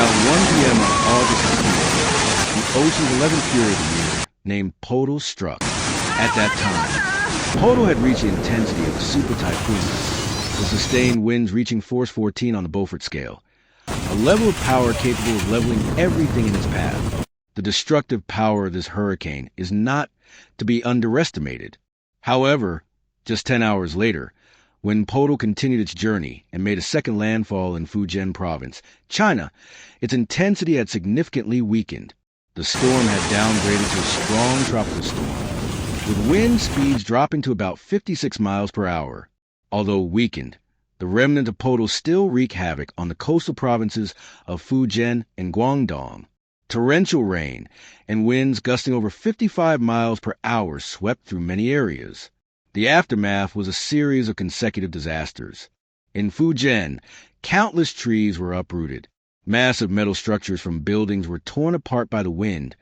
around 1 p.m. on August 15th, the ocean's 11th fury of the year, named Podal, struck. At that time, Podal had reached the intensity of a super typhoon, with sustained winds reaching force 14 on the Beaufort scale, a level of power capable of leveling everything in its path. The destructive power of this hurricane is not to be underestimated. However, just 10 hours later, when Podal continued its journey and made a second landfall in Fujian province, China, its intensity had significantly weakened. The storm had downgraded to a strong tropical storm, with wind speeds dropping to about 56 miles per hour. Although weakened, the remnant of Podal still wreak havoc on the coastal provinces of Fujian and Guangdong. Torrential rain and winds gusting over 55 miles per hour swept through many areas. The aftermath was a series of consecutive disasters. In Fujian, countless trees were uprooted. Massive metal structures from buildings were torn apart by the wind,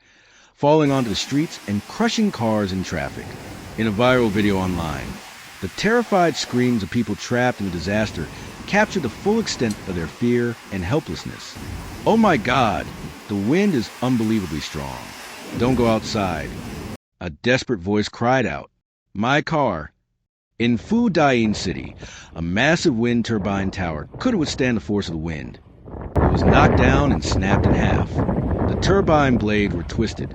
falling onto the streets and crushing cars and traffic. In a viral video online, the terrified screams of people trapped in the disaster captured the full extent of their fear and helplessness. "Oh my God, the wind is unbelievably strong. Don't go outside," a desperate voice cried out. "My car." In Fujian City, a massive wind turbine tower couldn't withstand the force of the wind. It was knocked down and snapped in half. The turbine blades were twisted,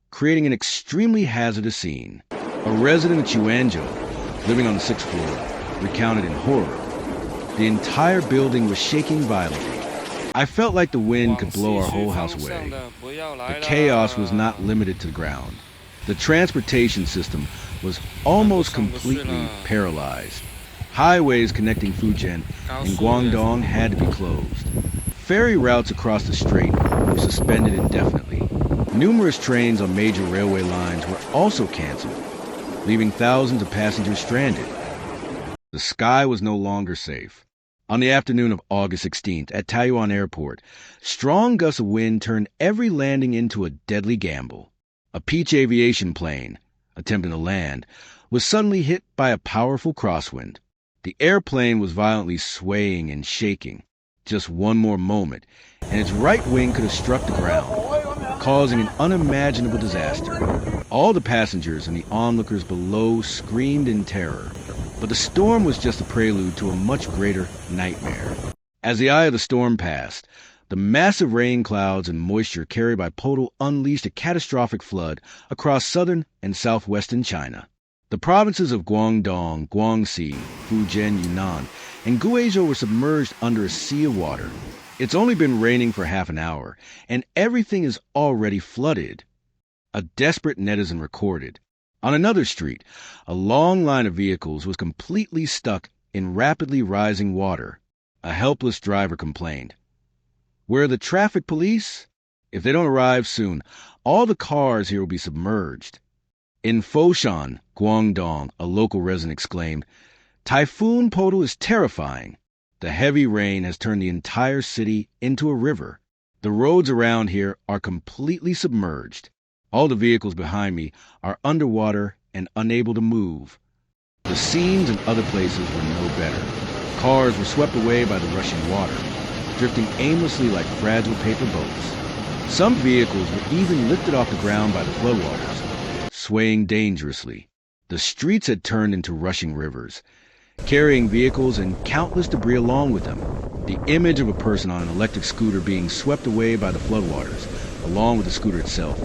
creating an extremely hazardous scene. A resident of Chuanzhou, living on the 6th floor, recounted in horror. The entire building was shaking violently. "I felt like the wind could blow our whole house away." The chaos was not limited to the ground. The transportation system was almost completely paralyzed. Highways connecting Fujian and Guangdong had to be closed. Ferry routes across the strait were suspended indefinitely. Numerous trains on major railway lines were also canceled, leaving thousands of passengers stranded. The sky was no longer safe. On the afternoon of August 16th at Taiyuan Airport, strong gusts of wind turned every landing into a deadly gamble. A Peach Aviation plane, attempting to land, was suddenly hit by a powerful crosswind. The airplane was violently swaying and shaking. Just one more moment, and its right wing could have struck the ground, causing an unimaginable disaster. All the passengers and the onlookers below screamed in terror. But the storm was just a prelude to a much greater nightmare. As the eye of the storm passed, the massive rain clouds and moisture carried by Podal unleashed a catastrophic flood across southern and southwestern China. The provinces of Guangdong, Guangxi, Fujian, Yunnan, and Guizhou were submerged under a sea of water. It's only been raining for half an hour, and everything is already flooded. A desperate netizen recorded. On another street, a long line of vehicles was completely stuck in rapidly rising water. A helpless driver complained. "Where are the traffic police? If they don't arrive soon, all the cars here will be submerged." In Foshan, Guangdong, a local resident exclaimed, "Typhoon Podal is terrifying. The heavy rain has turned the entire city into a river. The roads around here are completely submerged. All the vehicles behind me are underwater and unable to move." The scenes in other places were no better. Cars were swept away by the rushing water, drifting aimlessly like fragile paper boats. Some vehicles were even lifted off the ground by the floodwaters, swaying dangerously. The streets had turned into rushing rivers, carrying vehicles and countless debris along with them. The image of a person on an electric scooter being swept away by the floodwaters, along with the scooter itself,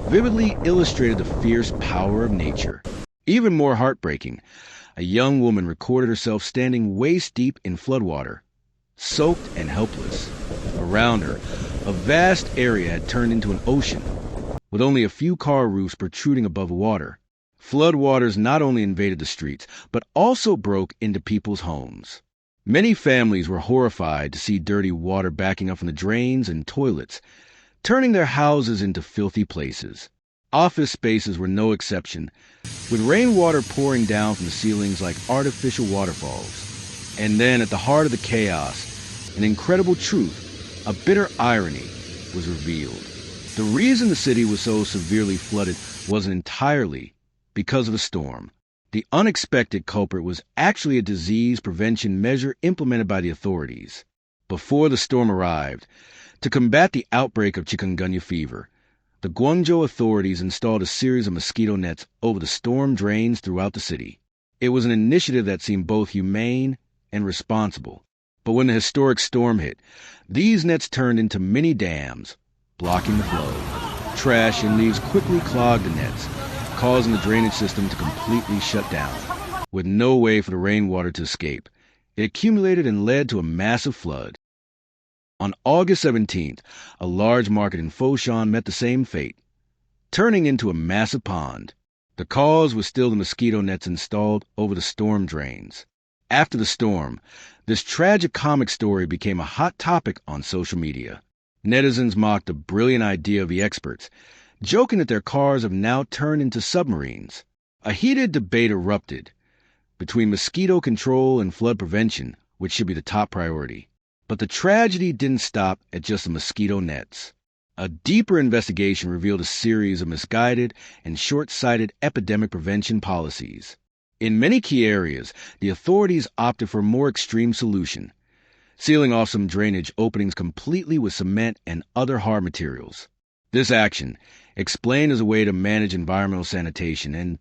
vividly illustrated the fierce power of nature. Even more heartbreaking, a young woman recorded herself standing waist-deep in floodwater, soaked and helpless. Around her, a vast area had turned into an ocean, with only a few car roofs protruding above the water. Floodwaters not only invaded the streets, but also broke into people's homes. Many families were horrified to see dirty water backing up from the drains and toilets, turning their houses into filthy places. Office spaces were no exception, with rainwater pouring down from the ceilings like artificial waterfalls. And then, at the heart of the chaos, an incredible truth, a bitter irony, was revealed. The reason the city was so severely flooded wasn't entirely because of the storm. The unexpected culprit was actually a disease prevention measure implemented by the authorities. Before the storm arrived, To combat the outbreak of chikungunya fever, the Guangzhou authorities installed a series of mosquito nets over the storm drains throughout the city. It was an initiative that seemed both humane and responsible. But when the historic storm hit, these nets turned into mini dams, blocking the flow. Trash and leaves quickly clogged the nets, causing the drainage system to completely shut down. With no way for the rainwater to escape, it accumulated and led to a massive flood. On August 17th, a large market in Foshan met the same fate, turning into a massive pond. The cause was still the mosquito nets installed over the storm drains. After the storm, this tragic comic story became a hot topic on social media. Netizens mocked the brilliant idea of the experts, joking that their cars have now turned into submarines. A heated debate erupted between mosquito control and flood prevention, which should be the top priority. But the tragedy didn't stop at just the mosquito nets. A deeper investigation revealed a series of misguided and short-sighted epidemic prevention policies. In many key areas, the authorities opted for a more extreme solution, sealing off some drainage openings completely with cement and other hard materials. This action, explained as a way to manage environmental sanitation and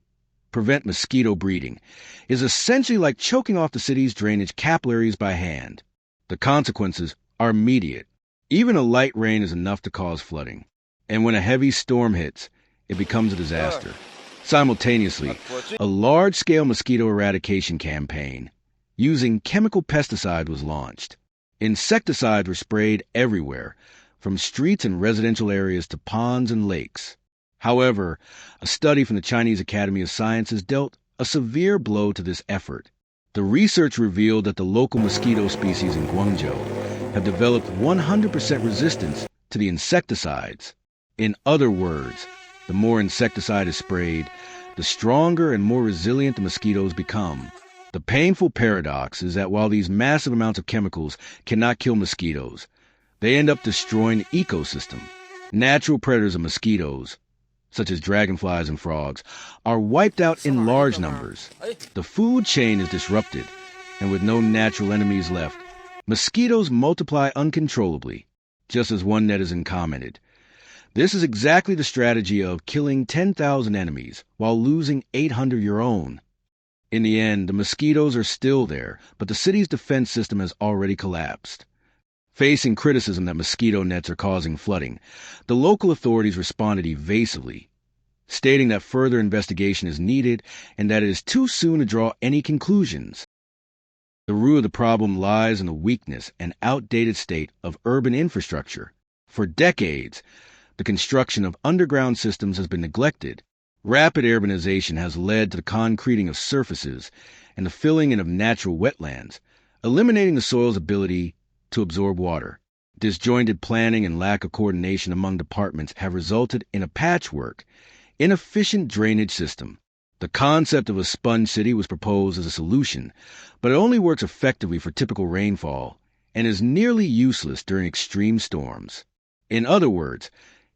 prevent mosquito breeding, is essentially like choking off the city's drainage capillaries by hand. The consequences are immediate. Even a light rain is enough to cause flooding. And when a heavy storm hits, it becomes a disaster. Simultaneously, a large-scale mosquito eradication campaign using chemical pesticide was launched. Insecticides were sprayed everywhere, from streets and residential areas to ponds and lakes. However, a study from the Chinese Academy of Sciences dealt a severe blow to this effort. The research revealed that the local mosquito species in Guangzhou have developed 100% resistance to the insecticides. In other words, the more insecticide is sprayed, the stronger and more resilient the mosquitoes become. The painful paradox is that while these massive amounts of chemicals cannot kill mosquitoes, they end up destroying the ecosystem. Natural predators of mosquitoes, such as dragonflies and frogs, are wiped out in large numbers. The food chain is disrupted, and with no natural enemies left, mosquitoes multiply uncontrollably, just as one netizen commented. This is exactly the strategy of killing 10,000 enemies while losing 800 of your own. In the end, the mosquitoes are still there, but the city's defense system has already collapsed. Facing criticism that mosquito nets are causing flooding, the local authorities responded evasively, stating that further investigation is needed and that it is too soon to draw any conclusions. The root of the problem lies in the weakness and outdated state of urban infrastructure. For decades, the construction of underground systems has been neglected. Rapid urbanization has led to the concreting of surfaces and the filling in of natural wetlands, eliminating the soil's ability to absorb water. Disjointed planning and lack of coordination among departments have resulted in a patchwork, inefficient drainage system. The concept of a sponge city was proposed as a solution, but it only works effectively for typical rainfall and is nearly useless during extreme storms. In other words,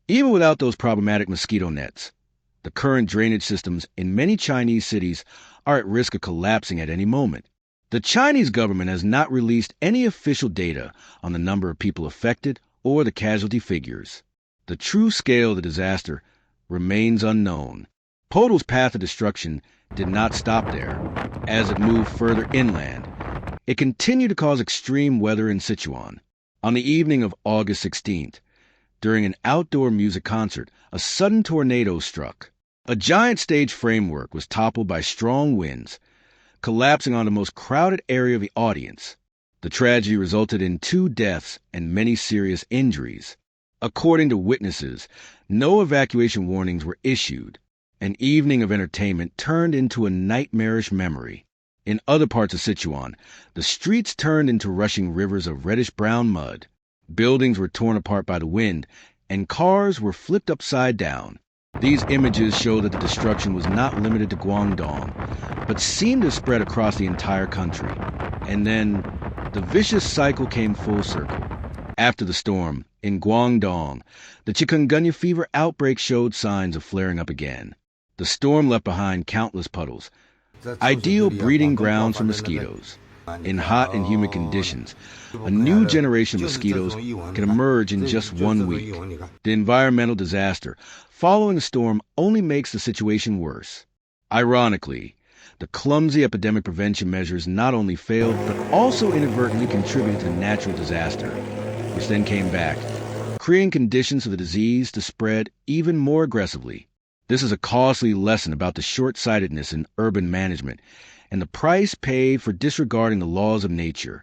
even without those problematic mosquito nets, the current drainage systems in many Chinese cities are at risk of collapsing at any moment. The Chinese government has not released any official data on the number of people affected or the casualty figures. The true scale of the disaster remains unknown. Podal's path of destruction did not stop there. As it moved further inland, it continued to cause extreme weather in Sichuan. On the evening of August 16th, during an outdoor music concert, a sudden tornado struck. A giant stage framework was toppled by strong winds, collapsing on the most crowded area of the audience. The tragedy resulted in 2 deaths and many serious injuries. According to witnesses, no evacuation warnings were issued. An evening of entertainment turned into a nightmarish memory. In other parts of Sichuan, the streets turned into rushing rivers of reddish-brown mud. Buildings were torn apart by the wind, and cars were flipped upside down. These images show that the destruction was not limited to Guangdong, but seemed to spread across the entire country. And then, the vicious cycle came full circle. After the storm, in Guangdong, the chikungunya fever outbreak showed signs of flaring up again. The storm left behind countless puddles, ideal breeding grounds for mosquitoes. In hot and humid conditions, a new generation of mosquitoes can emerge in just 1 week. The environmental disaster following a storm only makes the situation worse. Ironically, the clumsy epidemic prevention measures not only failed, but also inadvertently contributed to the natural disaster, which then came back, creating conditions for the disease to spread even more aggressively. This is a costly lesson about the short-sightedness in urban management and the price paid for disregarding the laws of nature.